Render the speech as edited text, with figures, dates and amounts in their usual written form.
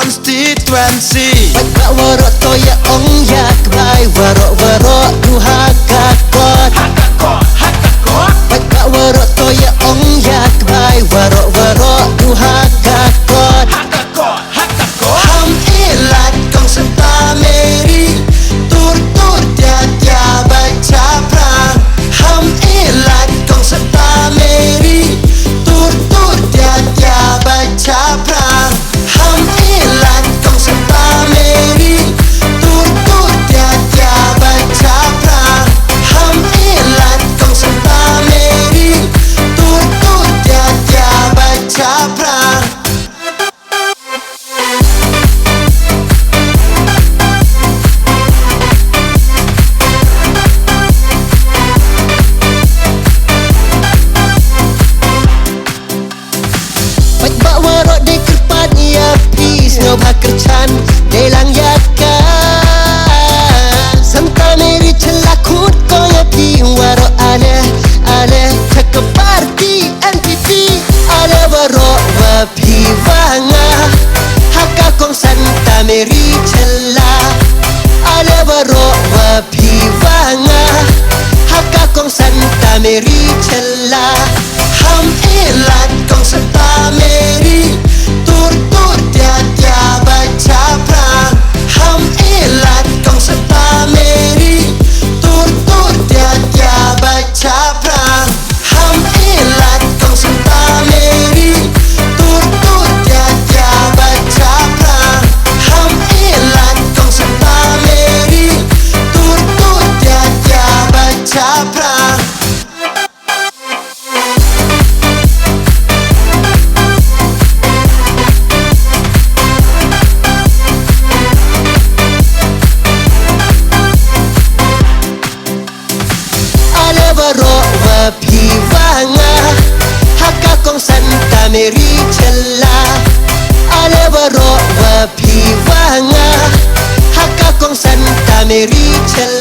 constituency. Baik warok toya ong yak bai warok duha kakot. Baik warok toya ong yak bai warok duha kakot. Ham ilat kong serta meri tur dia baca prang. Ham ilat kong serta meri tur dia baca prang. Ham ilat kong serta meri tur dia baca prang. Ham ilat kong serta meri tur dia baca prang. Warok de kerpan ya please no bakercan delang yaka santa meri celakut koya pi warok ale cek party NPP ale warok wapi wanga haka kong santa meri cela ale warok wapi wanga haka kong santa meri cela ham ilat kong santa meri tur dia baca prang. Ham ilat kong santa meri tur dia baca prang. Ham ilat kong santa meri tur dia baca prang. Ham ilat kong santa meri tur dia baca prang. Warok wapi wanga haka kong santa meri cela ale warok wapi wanga haka kong santa meri cela.